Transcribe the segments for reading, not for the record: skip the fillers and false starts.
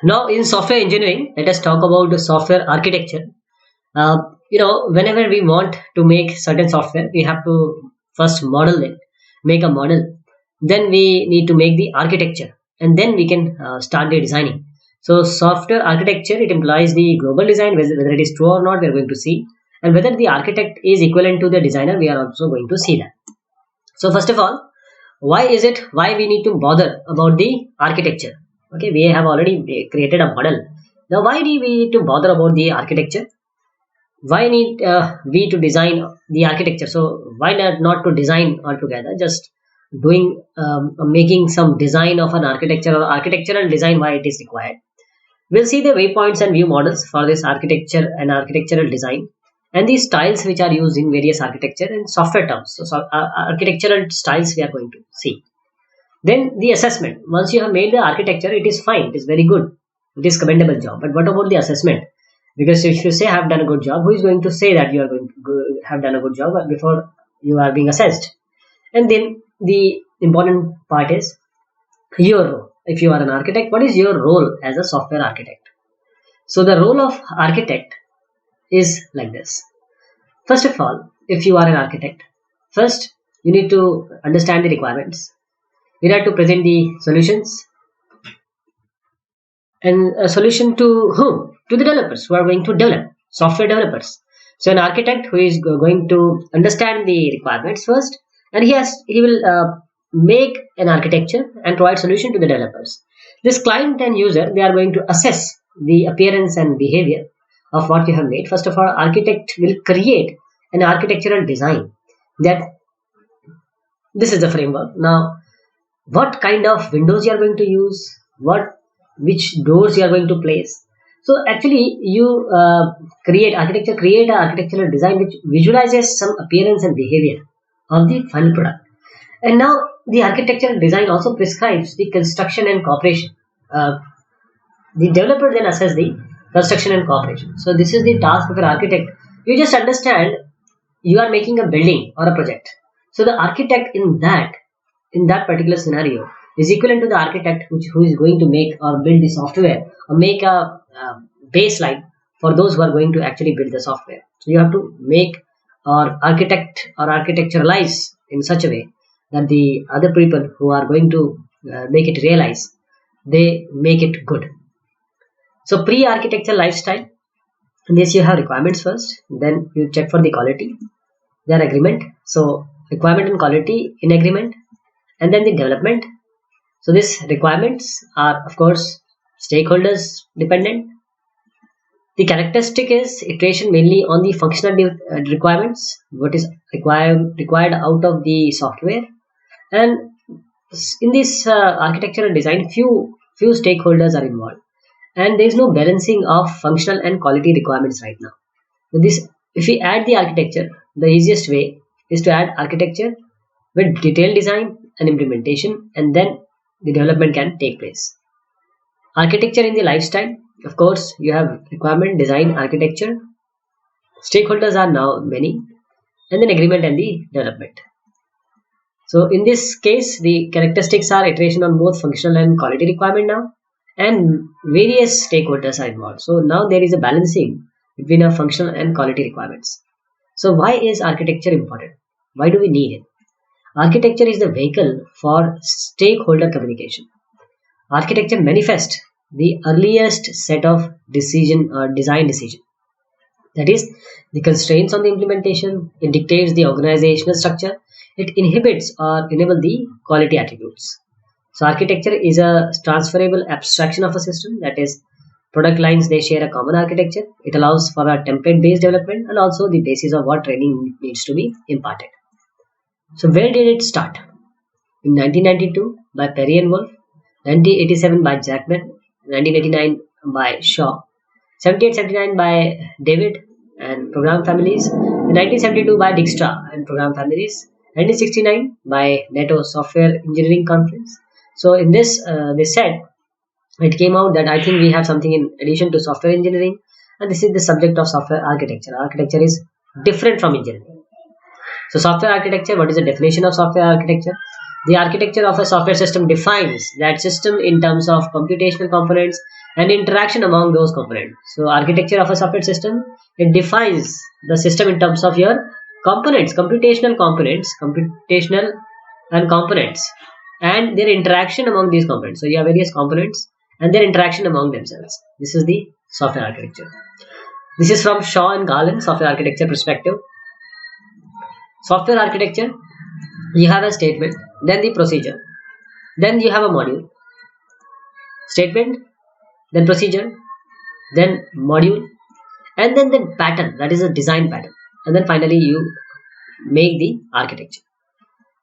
Now, in software engineering, let us talk about the software architecture. Whenever we want to make certain software, we have to first model it, make a model. Then we need to make the architecture, and then we can start the designing. So, software architecture, it implies the global design, whether it is true or not, we are going to see, and whether the architect is equivalent to the designer, we are also going to see that. So, first of all, why we need to bother about the architecture? Okay, we have already created a model. Now, why do we need to bother about the architecture? Why need we to design the architecture? So why not to design altogether, just doing making some design of an architecture or architectural design, why it is required. We'll see the waypoints and view models for this architecture and architectural design, and these styles which are used in various architecture and software terms. So architectural styles we are going to see. Then the assessment. Once you have made the architecture, it is fine, it is very good, it is commendable job. But what about the assessment? Because if you say I have done a good job, who is going to say that you are going to have done a good job before you are being assessed? And then the important part is your role. If you are an architect, what is your role as a software architect? So the role of architect is like this. First of all, if you are an architect, first you need to understand the requirements. You have to present the solutions, and a solution to whom? To the developers who are going to develop, software developers. So an architect who is going to understand the requirements first, and he will make an architecture and provide solution to the developers. This client and user, they are going to assess the appearance and behavior of what you have made. First of all, architect will create an architectural design, that this is the framework. Now, what kind of windows you are going to use, which doors you are going to place. So actually you create an architectural design which visualizes some appearance and behavior of the final product. And now the architectural design also prescribes the construction and cooperation. The developer then assess the construction and cooperation. So this is the task of an architect. You just understand, you are making a building or a project. So the architect in that particular scenario is equivalent to the architect who is going to make or build the software or make a baseline for those who are going to actually build the software. So you have to make or architect or architecturalize in such a way that the other people who are going to make it realize, they make it good. So pre-architecture lifestyle. In this you have requirements first, then you check for the quality, then agreement. So requirement and quality in agreement, and then the development. So these requirements are of course stakeholders dependent. The characteristic is iteration mainly on the functional requirements, what is required out of the software. And in this architectural design, few stakeholders are involved, and there is no balancing of functional and quality requirements right now. So this, if we add the architecture, the easiest way is to add architecture with detailed design and implementation, and then the development can take place. Architecture in the lifestyle, of course, you have requirement, design, architecture. Stakeholders are now many, and then agreement and the development. So in this case, the characteristics are iteration on both functional and quality requirement now, and various stakeholders are involved. So now there is a balancing between a functional and quality requirements. So why is architecture important? Why do we need it? Architecture is the vehicle for stakeholder communication. Architecture manifests the earliest set of decision or design decision. That is, the constraints on the implementation, it dictates the organizational structure, it inhibits or enable the quality attributes. So architecture is a transferable abstraction of a system, that is, product lines, they share a common architecture. It allows for a template based development and also the basis of what training needs to be imparted. So where did it start? In 1992 by Perry and Wolf, 1987 by Jackman, 1989 by Shaw, 78-79 by David and program families, 1972 by Dijkstra and program families, 1969 by NATO Software Engineering Conference. So in this, they said it came out that I think we have something in addition to software engineering, and this is the subject of software architecture. Architecture is different from engineering. So software architecture, what is the definition of software architecture? The architecture of a software system defines that system in terms of computational components and interaction among those components. So architecture of a software system, it defines the system in terms of your components, computational and components, and their interaction among these components. So you have various components and their interaction among themselves. This is the software architecture. This is from Shaw and Garland software architecture perspective. Software architecture, you have a statement, then the procedure, then you have a module. Statement, then procedure, then module, and then the pattern, that is a design pattern, and then finally you make the architecture.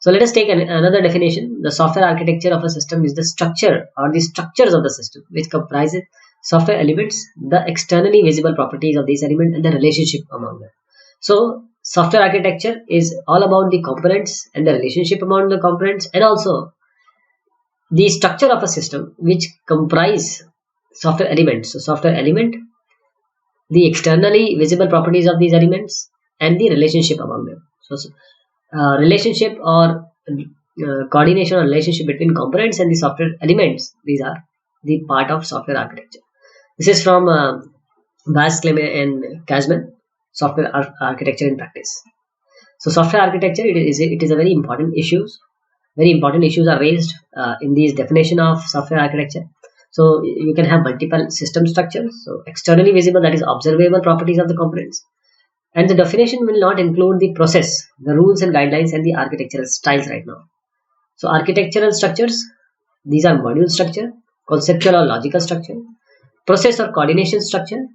So let us take another definition. The software architecture of a system is the structure or the structures of the system which comprises software elements, the externally visible properties of these elements, and the relationship among them. So software architecture is all about the components and the relationship among the components, and also the structure of a system which comprise software elements. So software element, the externally visible properties of these elements, and the relationship among them. So relationship or coordination or relationship between components and the software elements, these are the part of software architecture. This is from Bas Cleme and Kasman, software architecture in practice. So software architecture, it is a very important issues. Very important issues are raised in this definition of software architecture. So you can have multiple system structures. So externally visible, that is observable properties of the components. And the definition will not include the process, the rules and guidelines, and the architectural styles right now. So architectural structures, these are module structure, conceptual or logical structure, process or coordination structure,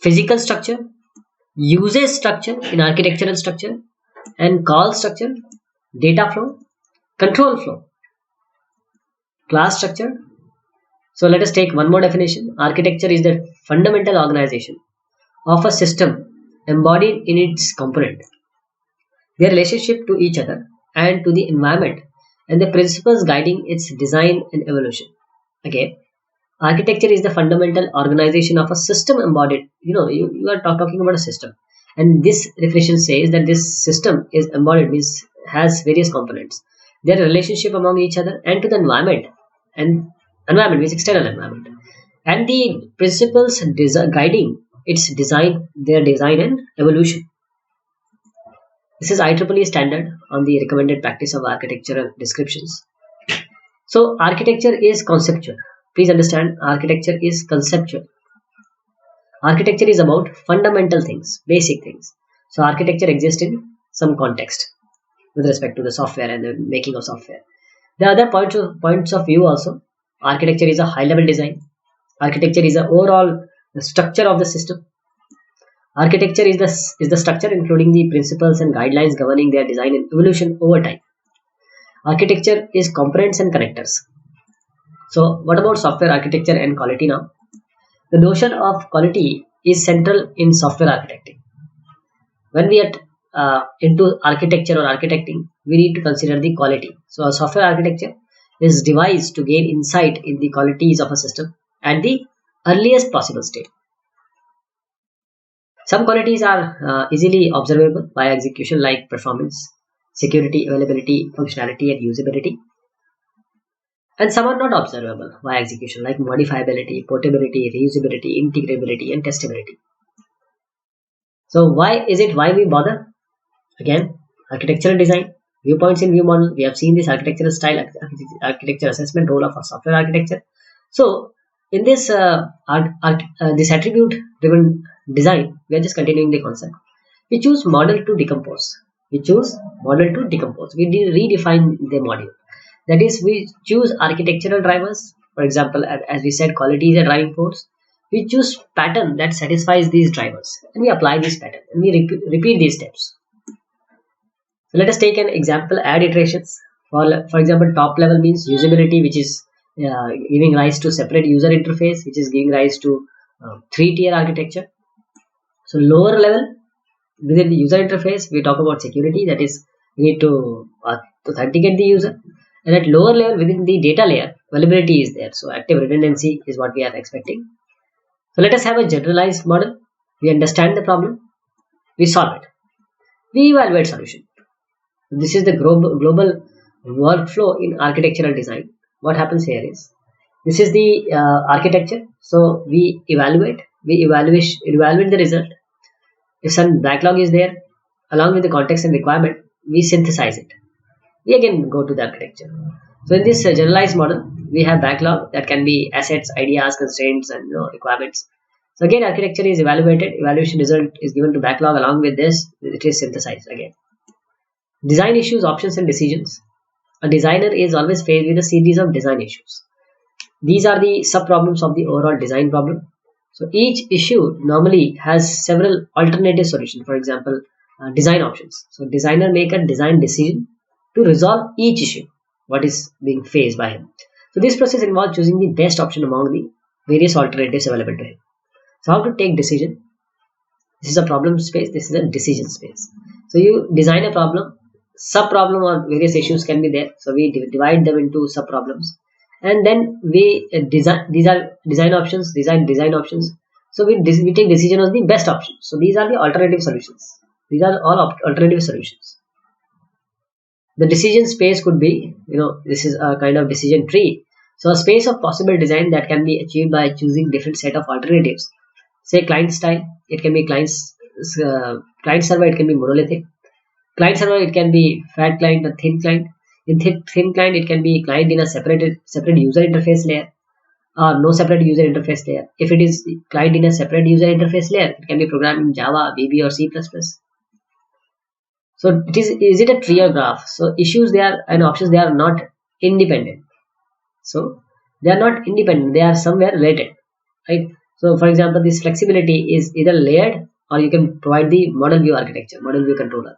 physical structure, usage structure in architectural structure, and call structure, data flow, control flow, class structure. So let us take one more definition. Architecture is the fundamental organization of a system embodied in its component, their relationship to each other and to the environment, and the principles guiding its design and evolution. Again, architecture is the fundamental organization of a system embodied. You are talking about a system, and this definition says that this system is embodied, means has various components, their relationship among each other and to the environment, and environment means external environment, and the principles guiding its design, their design and evolution. This is IEEE standard on the recommended practice of architectural descriptions. So architecture is conceptual. Please understand, architecture is conceptual. Architecture is about fundamental things, basic things. So architecture exists in some context with respect to the software and the making of software. The other points of view also, architecture is a high level design. Architecture is the overall structure of the system. Architecture is the structure including the principles and guidelines governing their design and evolution over time. Architecture is components and connectors. So what about software architecture and quality now? The notion of quality is central in software architecting. When we are into architecture or architecting, we need to consider the quality. So a software architecture is devised to gain insight in the qualities of a system at the earliest possible state. Some qualities are easily observable by execution, like performance, security, availability, functionality, and usability. And some are not observable by execution, like modifiability, portability, reusability, integrability, and testability. So why we bother? Again, architectural design, viewpoints in view model. We have seen this architectural style, architecture assessment, role of a software architecture. So in this this attribute driven design, we are just continuing the concept. We choose model to decompose. We redefine the module. That is, we choose architectural drivers. For example, as we said, quality is a driving force. We choose pattern that satisfies these drivers, and we apply this pattern, and we repeat these steps. So let us take an example, add iterations. For example, top level means usability, which is giving rise to separate user interface, which is giving rise to 3-tier architecture. So lower level, within the user interface, we talk about security, that is, we need to authenticate the user. And at lower level, within the data layer, availability is there. So active redundancy is what we are expecting. So let us have a generalized model. We understand the problem, we solve it, we evaluate solution. This is the global workflow in architectural design. What happens here is, This is the architecture. So we evaluate the result. If some backlog is there, along with the context and requirement, we synthesize it. We again go to the architecture. So in this generalized model, we have backlog that can be assets, ideas, constraints, and requirements. So again, architecture is evaluated. Evaluation result is given to backlog. Along with this, it is synthesized again. Design issues, options, and decisions. A designer is always faced with a series of design issues. These are the sub-problems of the overall design problem. So each issue normally has several alternative solutions. For example, design options. So designer make a design decision to resolve each issue what is being faced by him. So this process involves choosing the best option among the various alternatives available to him. So how to take decision? This is a problem space. This is a decision space. So you design a problem, sub problem or various issues can be there. So we divide them into sub problems, and then we design. These are design options. Design options. So we take decision on the best option. So these are the alternative solutions. These are all alternative solutions. The decision space could be, this is a kind of decision tree. So a space of possible design that can be achieved by choosing different set of alternatives. Say client style, it can be client server, it can be monolithic. Client server, it can be fat client or thin client. In thin client, it can be client in a separate user interface layer, or no separate user interface layer. If it is client in a separate user interface layer, it can be programmed in Java, VB, or C++. So is it a tree or graph? So issues there and options, they are not independent. So they are not independent, they are somewhere related, right? So for example, this flexibility is either layered, or you can provide the model view architecture, model view controller.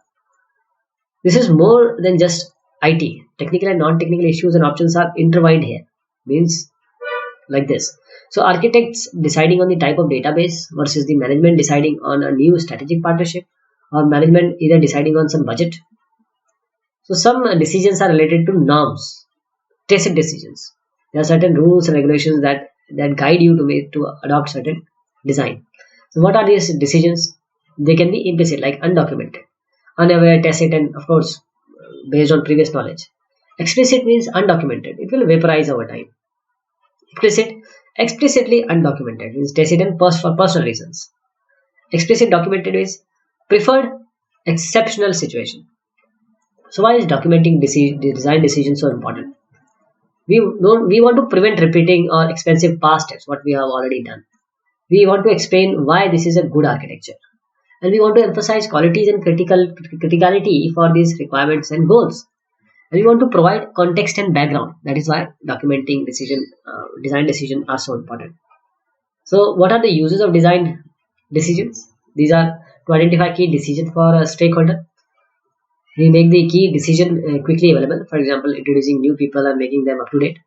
This is more than just IT. Technical and non-technical issues and options are intertwined here. Means like this. So architects deciding on the type of database versus the management deciding on a new strategic partnership, or management either deciding on some budget. So some decisions are related to norms, tacit decisions. There are certain rules and regulations that guide you to adopt certain design. So what are these decisions? They can be implicit, like undocumented, unaware, tacit, and of course based on previous knowledge. Explicit means undocumented. It will vaporize over time. Explicitly undocumented means tacit and for personal reasons. Explicit documented is preferred exceptional situation. So why is documenting design decisions so important? We want to prevent repeating or expensive past steps what we have already done. We want to explain why this is a good architecture, and we want to emphasize qualities and criticality for these requirements and goals. And we want to provide context and background. That is why documenting design decision are so important. So what are the uses of design decisions? These are to identify key decision for a stakeholder. We make the key decision quickly available. For example, introducing new people and making them up to date.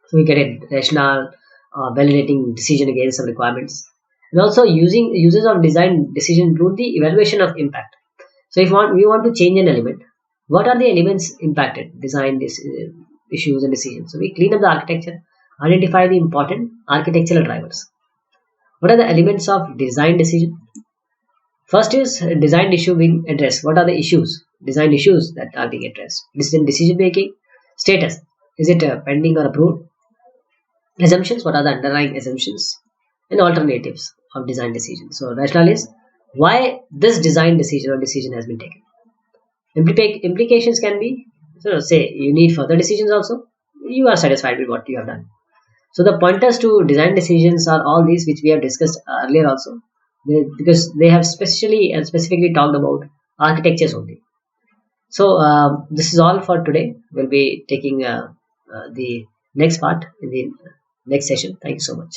So we get a rational, validating decision against some requirements. And also uses of design decision include the evaluation of impact. So if we want to change an element, what are the elements impacted? Design issues and decisions. So we clean up the architecture, identify the important architectural drivers. What are the elements of design decision? First is design issue being addressed. What are the issues? Design issues that are being addressed. Decision making status. Is it pending or approved? Assumptions. What are the underlying assumptions? And alternatives of design decision. So rationale is why this design decision or decision has been taken. Implications can be, say you need further decisions also. You are satisfied with what you have done. So the pointers to design decisions are all these which we have discussed earlier also, because they have specifically talked about architectures only. So this is all for today. We'll be taking the next part in the next session. Thank you so much.